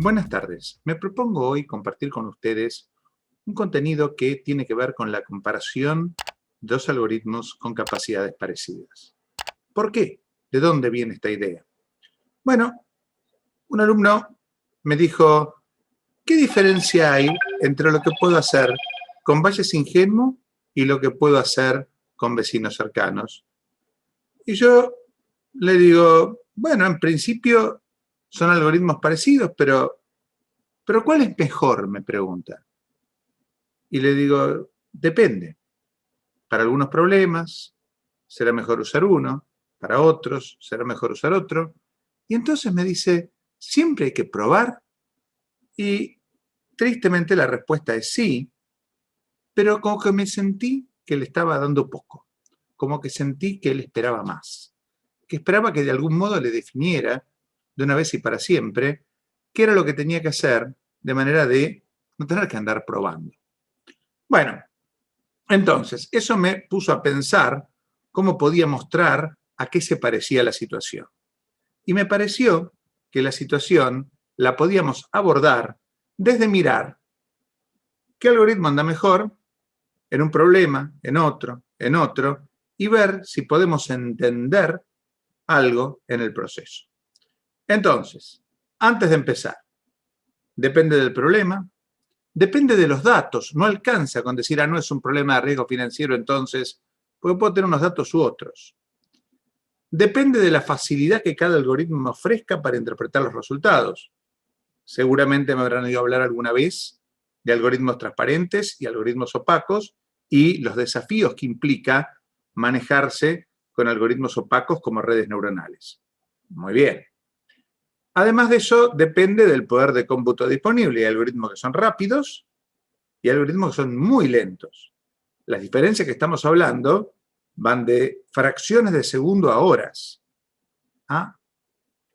Buenas tardes. Me propongo hoy compartir con ustedes un contenido que tiene que ver con la comparación de dos algoritmos con capacidades parecidas. ¿Por qué? ¿De dónde viene esta idea? Bueno, un alumno me dijo, ¿qué diferencia hay entre lo que puedo hacer con Valles Ingenuo y lo que puedo hacer con vecinos cercanos? Y yo le digo, bueno, en principio son algoritmos parecidos, pero ¿cuál es mejor?, me pregunta. Y le digo, depende. Para algunos problemas será mejor usar uno, para otros será mejor usar otro. Y entonces me dice, ¿siempre hay que probar? Y tristemente la respuesta es sí, pero como que me sentí que le estaba dando poco, como que sentí que él esperaba más, que esperaba que de algún modo le definiera, de una vez y para siempre, qué era lo que tenía que hacer, de manera de no tener que andar probando. Bueno, entonces, eso me puso a pensar cómo podía mostrar a qué se parecía la situación. Y me pareció que la situación la podíamos abordar desde mirar qué algoritmo anda mejor en un problema, en otro, y ver si podemos entender algo en el proceso. Entonces, antes de empezar, depende del problema, depende de los datos, no alcanza con decir, no es un problema de riesgo financiero, entonces, porque puedo tener unos datos u otros. Depende de la facilidad que cada algoritmo me ofrezca para interpretar los resultados. Seguramente me habrán oído hablar alguna vez de algoritmos transparentes y algoritmos opacos y los desafíos que implica manejarse con algoritmos opacos como redes neuronales. Muy bien. Además de eso, depende del poder de cómputo disponible. Hay algoritmos que son rápidos y algoritmos que son muy lentos. Las diferencias que estamos hablando van de fracciones de segundo a horas.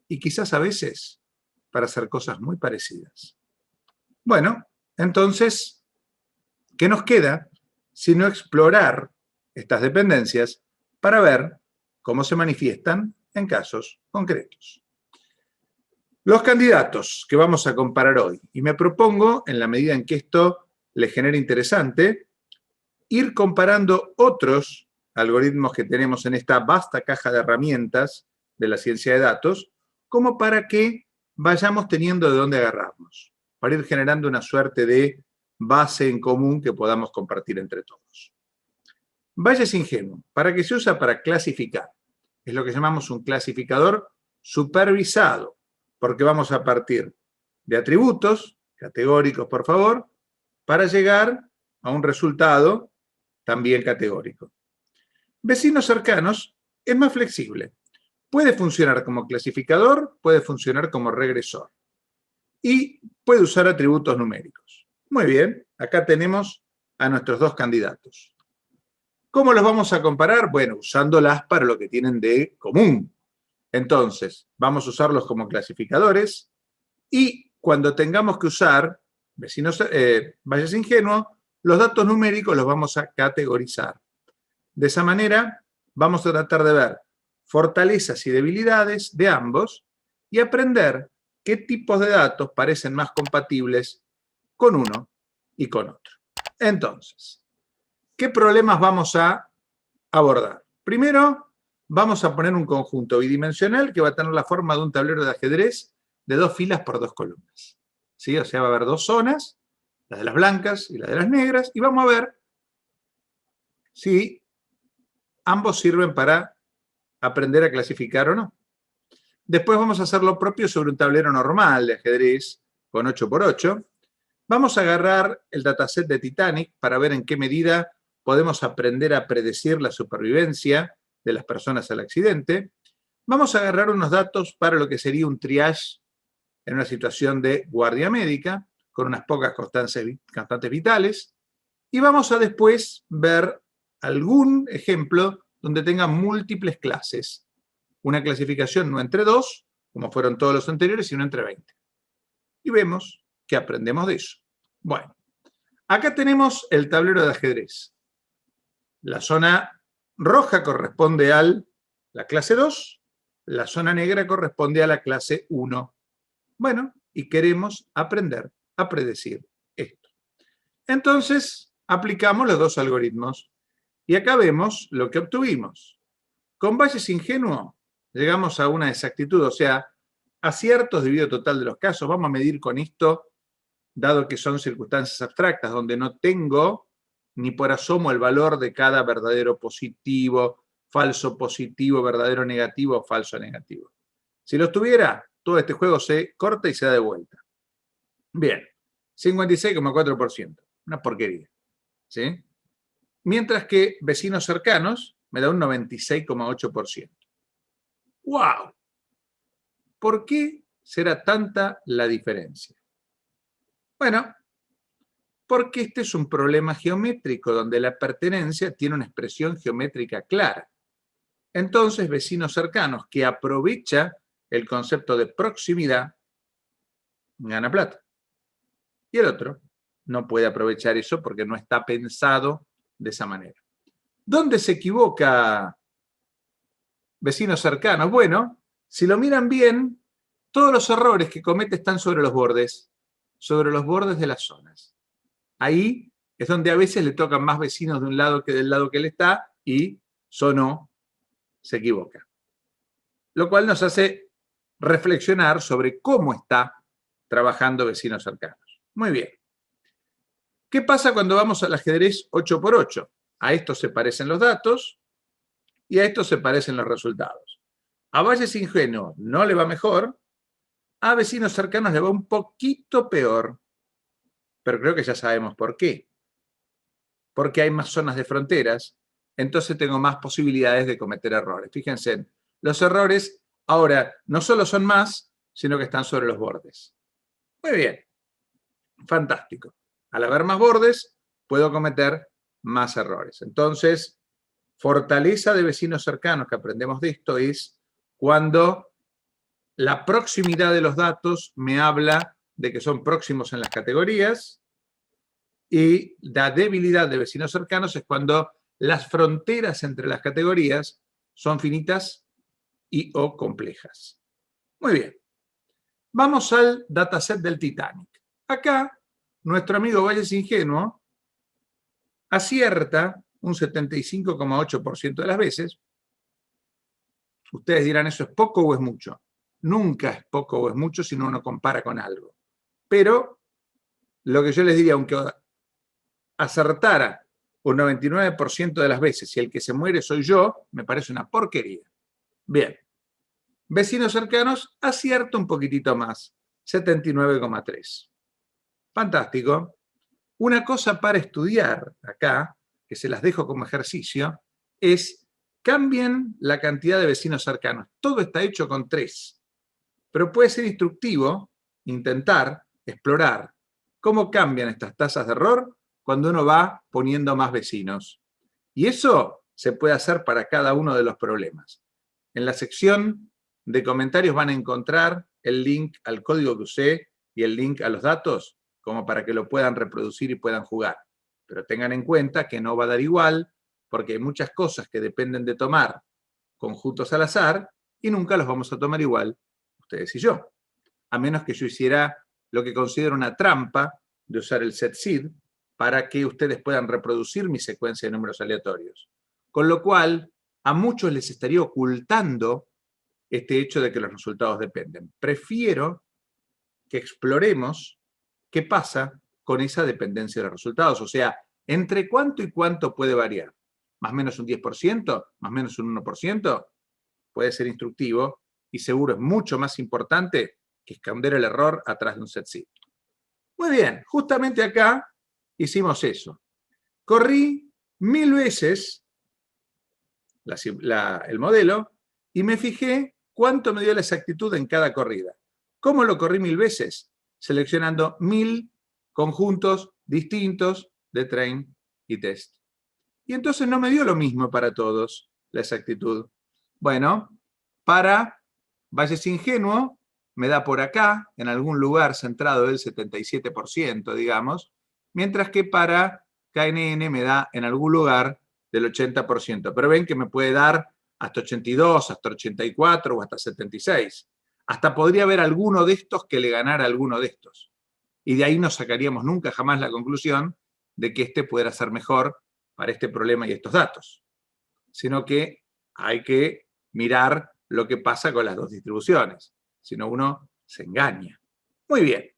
Y quizás a veces para hacer cosas muy parecidas. Bueno, entonces, ¿qué nos queda sino explorar estas dependencias para ver cómo se manifiestan en casos concretos? Los candidatos que vamos a comparar hoy, y me propongo, en la medida en que esto les genere interesante, ir comparando otros algoritmos que tenemos en esta vasta caja de herramientas de la ciencia de datos, como para que vayamos teniendo de dónde agarrarnos, para ir generando una suerte de base en común que podamos compartir entre todos. Bayes Ingenuo, ¿para qué se usa? Para clasificar. Es lo que llamamos un clasificador supervisado, porque vamos a partir de atributos, categóricos por favor, para llegar a un resultado también categórico. Vecinos cercanos es más flexible. Puede funcionar como clasificador, puede funcionar como regresor. Y puede usar atributos numéricos. Muy bien, acá tenemos a nuestros dos candidatos. ¿Cómo los vamos a comparar? Bueno, usándolas para lo que tienen de común. Entonces, vamos a usarlos como clasificadores y cuando tengamos que usar Bayes Ingenuo, los datos numéricos los vamos a categorizar. De esa manera, vamos a tratar de ver fortalezas y debilidades de ambos y aprender qué tipos de datos parecen más compatibles con uno y con otro. Entonces, ¿qué problemas vamos a abordar? Primero, vamos a poner un conjunto bidimensional que va a tener la forma de un tablero de ajedrez de 2 filas por 2 columnas. ¿Sí? O sea, va a haber 2 zonas, la de las blancas y la de las negras, y vamos a ver si ambos sirven para aprender a clasificar o no. Después vamos a hacer lo propio sobre un tablero normal de ajedrez con 8×8. Vamos a agarrar el dataset de Titanic para ver en qué medida podemos aprender a predecir la supervivencia de las personas al accidente. Vamos a agarrar unos datos para lo que sería un triage en una situación de guardia médica, con unas pocas constantes vitales. Y vamos a después ver algún ejemplo donde tenga múltiples clases. Una clasificación no entre 2, como fueron todos los anteriores, sino entre 20. Y vemos que aprendemos de eso. Bueno, acá tenemos el tablero de ajedrez. La zona roja corresponde a la clase 2, la zona negra corresponde a la clase 1. Bueno, y queremos aprender a predecir esto. Entonces, aplicamos los dos algoritmos y acá vemos lo que obtuvimos. Con Bayes ingenuo llegamos a una exactitud, o sea, aciertos dividido total de los casos. Vamos a medir con esto, dado que son circunstancias abstractas, donde no tengo ni por asomo el valor de cada verdadero positivo, falso positivo, verdadero negativo o falso negativo. Si los tuviera, todo este juego se corta y se da de vuelta. Bien, 56,4%, una porquería, ¿sí? Mientras que vecinos cercanos me da un 96,8%. ¡Wow! ¿Por qué será tanta la diferencia? Bueno, porque este es un problema geométrico donde la pertenencia tiene una expresión geométrica clara. Entonces, vecinos cercanos que aprovecha el concepto de proximidad gana plata. Y el otro no puede aprovechar eso porque no está pensado de esa manera. ¿Dónde se equivoca vecinos cercanos? Bueno, si lo miran bien, todos los errores que comete están sobre los bordes de las zonas. Ahí es donde a veces le tocan más vecinos de un lado que del lado que él está y sonó, se equivoca. Lo cual nos hace reflexionar sobre cómo está trabajando vecinos cercanos. Muy bien. ¿Qué pasa cuando vamos al ajedrez 8×8? A esto se parecen los datos y a esto se parecen los resultados. A Bayes ingenuo no le va mejor, a vecinos cercanos le va un poquito peor, pero creo que ya sabemos por qué. Porque hay más zonas de fronteras, entonces tengo más posibilidades de cometer errores. Fíjense, los errores ahora no solo son más, sino que están sobre los bordes. Muy bien, fantástico. Al haber más bordes, puedo cometer más errores. Entonces, fortaleza de vecinos cercanos que aprendemos de esto es cuando la proximidad de los datos me habla de que son próximos en las categorías, y la debilidad de vecinos cercanos es cuando las fronteras entre las categorías son finitas y o complejas. Muy bien. Vamos al dataset del Titanic. Acá, nuestro amigo Bayes ingenuo acierta un 75,8% de las veces. Ustedes dirán, ¿eso es poco o es mucho? Nunca es poco o es mucho si uno compara con algo. Pero lo que yo les diría, aunque acertara un 99% de las veces y el que se muere soy yo, me parece una porquería. Bien. Vecinos cercanos, acierto un poquitito más, 79,3. Fantástico. Una cosa para estudiar acá, que se las dejo como ejercicio, es cambien la cantidad de vecinos cercanos. Todo está hecho con 3, pero puede ser instructivo intentar explorar cómo cambian estas tasas de error cuando uno va poniendo más vecinos. Y eso se puede hacer para cada uno de los problemas. En la sección de comentarios van a encontrar el link al código que usé y el link a los datos como para que lo puedan reproducir y puedan jugar. Pero tengan en cuenta que no va a dar igual porque hay muchas cosas que dependen de tomar conjuntos al azar y nunca los vamos a tomar igual ustedes y yo. A menos que yo hiciera lo que considero una trampa de usar el set seed para que ustedes puedan reproducir mi secuencia de números aleatorios. Con lo cual, a muchos les estaría ocultando este hecho de que los resultados dependen. Prefiero que exploremos qué pasa con esa dependencia de los resultados. O sea, ¿entre cuánto y cuánto puede variar? ¿Más o menos un 10%? ¿Más o menos un 1%? Puede ser instructivo y seguro es mucho más importante que esconder el error atrás de un set seed. Muy bien, justamente acá hicimos eso. Corrí 1000 veces el modelo y me fijé cuánto me dio la exactitud en cada corrida. ¿Cómo lo corrí 1000 veces? Seleccionando 1000 conjuntos distintos de train y test. Y entonces no me dio lo mismo para todos la exactitud. Bueno, para Bayes ingenuo me da por acá, en algún lugar centrado del 77%, digamos, mientras que para KNN me da en algún lugar del 80%. Pero ven que me puede dar hasta 82, hasta 84 o hasta 76. Hasta podría haber alguno de estos que le ganara a alguno de estos. Y de ahí no sacaríamos nunca jamás la conclusión de que este pudiera ser mejor para este problema y estos datos. Sino que hay que mirar lo que pasa con las dos distribuciones. Si no, uno se engaña. Muy bien.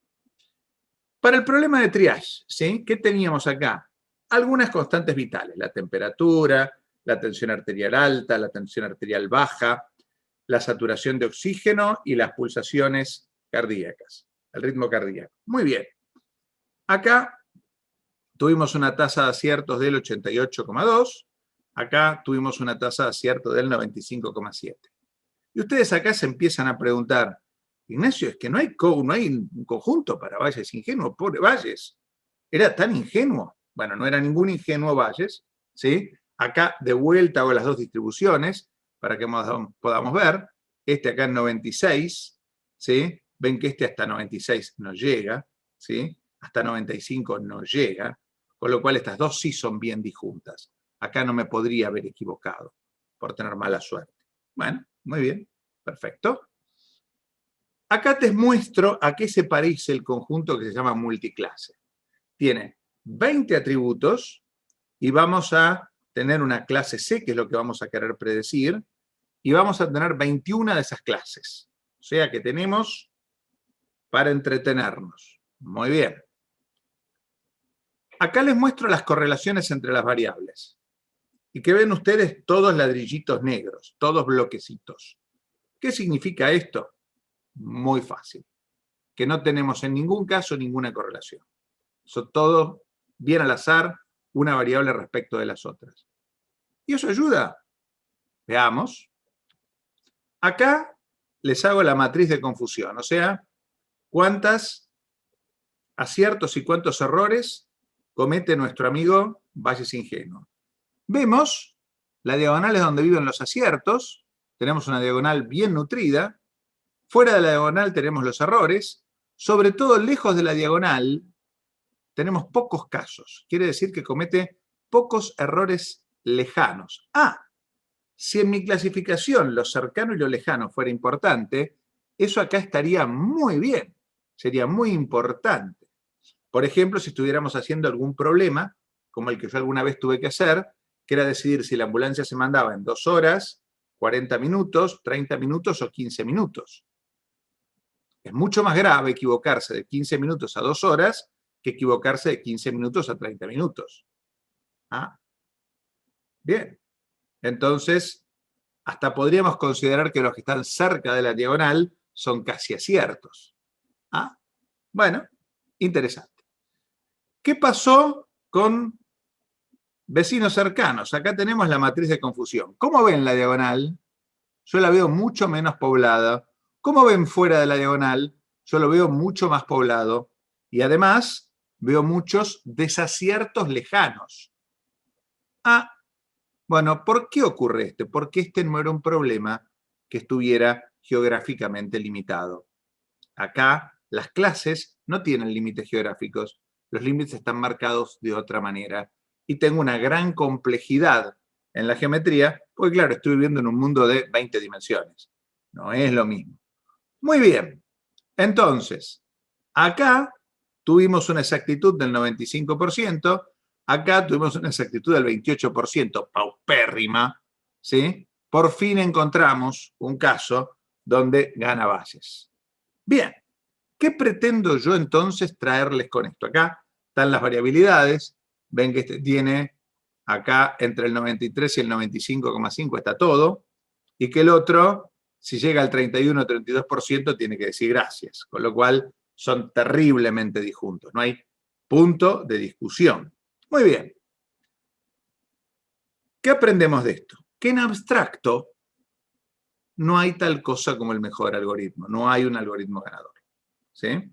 Para el problema de triage, ¿sí? ¿Qué teníamos acá? Algunas constantes vitales. La temperatura, la tensión arterial alta, la tensión arterial baja, la saturación de oxígeno y las pulsaciones cardíacas, el ritmo cardíaco. Muy bien. Acá tuvimos una tasa de aciertos del 88,2. Acá tuvimos una tasa de acierto del 95,7. Y ustedes acá se empiezan a preguntar, Ignacio, es que no hay un conjunto para Valles ingenuo, pobre Valles. ¿Era tan ingenuo? Bueno, no era ningún ingenuo Valles, ¿sí? Acá de vuelta hago las dos distribuciones para que podamos ver. Este acá en 96, ¿sí? Ven que este hasta 96 no llega, ¿sí? Hasta 95 no llega, con lo cual estas dos sí son bien disjuntas. Acá no me podría haber equivocado por tener mala suerte. Bueno, muy bien, perfecto. Acá te muestro a qué se parece el conjunto que se llama multiclase. Tiene 20 atributos y vamos a tener una clase C, que es lo que vamos a querer predecir, y vamos a tener 21 de esas clases. O sea que tenemos para entretenernos. Muy bien. Acá les muestro las correlaciones entre las variables. Y que ven ustedes todos ladrillitos negros, todos bloquecitos. ¿Qué significa esto? Muy fácil. Que no tenemos en ningún caso ninguna correlación. Son todos bien al azar, una variable respecto de las otras. ¿Y eso ayuda? Veamos. Acá les hago la matriz de confusión, o sea, cuántos aciertos y cuántos errores comete nuestro amigo Valles ingenuo. Vemos la diagonal es donde viven los aciertos, tenemos una diagonal bien nutrida, fuera de la diagonal tenemos los errores, sobre todo lejos de la diagonal tenemos pocos casos, quiere decir que comete pocos errores lejanos. Si en mi clasificación lo cercano y lo lejano fuera importante, eso acá estaría muy bien, sería muy importante. Por ejemplo, si estuviéramos haciendo algún problema, como el que yo alguna vez tuve que hacer, que era decidir si la ambulancia se mandaba en 2 horas, 40 minutos, 30 minutos o 15 minutos. Es mucho más grave equivocarse de 15 minutos a 2 horas que equivocarse de 15 minutos a 30 minutos. Bien. Entonces, hasta podríamos considerar que los que están cerca de la diagonal son casi aciertos. Bueno, interesante. ¿Qué pasó con vecinos cercanos? Acá tenemos la matriz de confusión. ¿Cómo ven la diagonal? Yo la veo mucho menos poblada. ¿Cómo ven fuera de la diagonal? Yo lo veo mucho más poblado. Y además, veo muchos desaciertos lejanos. Bueno, ¿por qué ocurre esto? Porque este no era un problema que estuviera geográficamente limitado. Acá las clases no tienen límites geográficos, los límites están marcados de otra manera. Y tengo una gran complejidad en la geometría, porque claro, estoy viviendo en un mundo de 20 dimensiones. No es lo mismo. Muy bien. Entonces, acá tuvimos una exactitud del 95%, acá tuvimos una exactitud del 28%, paupérrima, ¿sí? Por fin encontramos un caso donde gana Valles. Bien, ¿qué pretendo yo entonces traerles con esto? Acá están las variabilidades, ven que este tiene acá entre el 93 y el 95,5 está todo, y que el otro, si llega al 31 o 32%, tiene que decir gracias, con lo cual son terriblemente disjuntos, no hay punto de discusión. Muy bien. ¿Qué aprendemos de esto? Que en abstracto no hay tal cosa como el mejor algoritmo, no hay un algoritmo ganador. ¿Sí?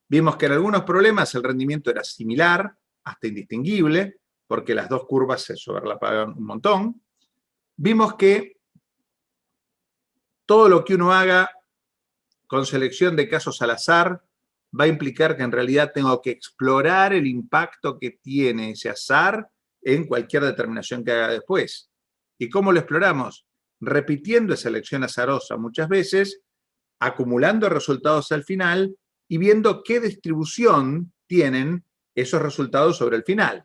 Vimos que en algunos problemas el rendimiento era similar, hasta indistinguible, porque las dos curvas se sobrelapaban un montón. Vimos que todo lo que uno haga con selección de casos al azar va a implicar que en realidad tengo que explorar el impacto que tiene ese azar en cualquier determinación que haga después. ¿Y cómo lo exploramos? Repitiendo esa elección azarosa muchas veces acumulando resultados al final y viendo qué distribución tienen esos resultados sobre el final.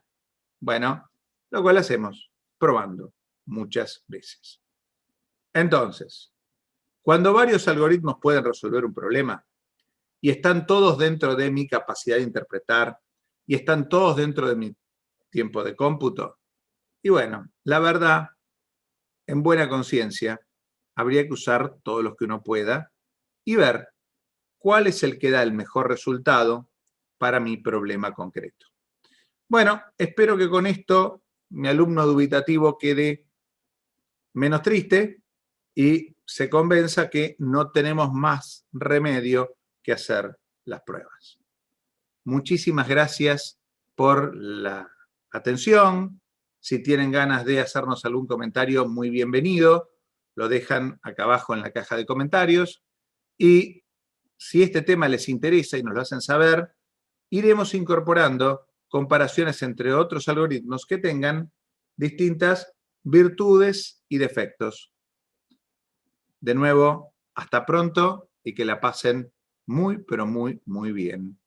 Bueno, lo cual hacemos probando muchas veces. Entonces, cuando varios algoritmos pueden resolver un problema y están todos dentro de mi capacidad de interpretar y están todos dentro de mi tiempo de cómputo, y bueno, la verdad, en buena conciencia, habría que usar todos los que uno pueda y ver cuál es el que da el mejor resultado para mi problema concreto. Bueno, espero que con esto mi alumno dubitativo quede menos triste y se convenza que no tenemos más remedio que hacer las pruebas. Muchísimas gracias por la atención. Si tienen ganas de hacernos algún comentario, muy bienvenido. Lo dejan acá abajo en la caja de comentarios. Y si este tema les interesa y nos lo hacen saber, iremos incorporando comparaciones entre otros algoritmos que tengan distintas virtudes y defectos. De nuevo, hasta pronto y que la pasen muy, pero muy, muy bien.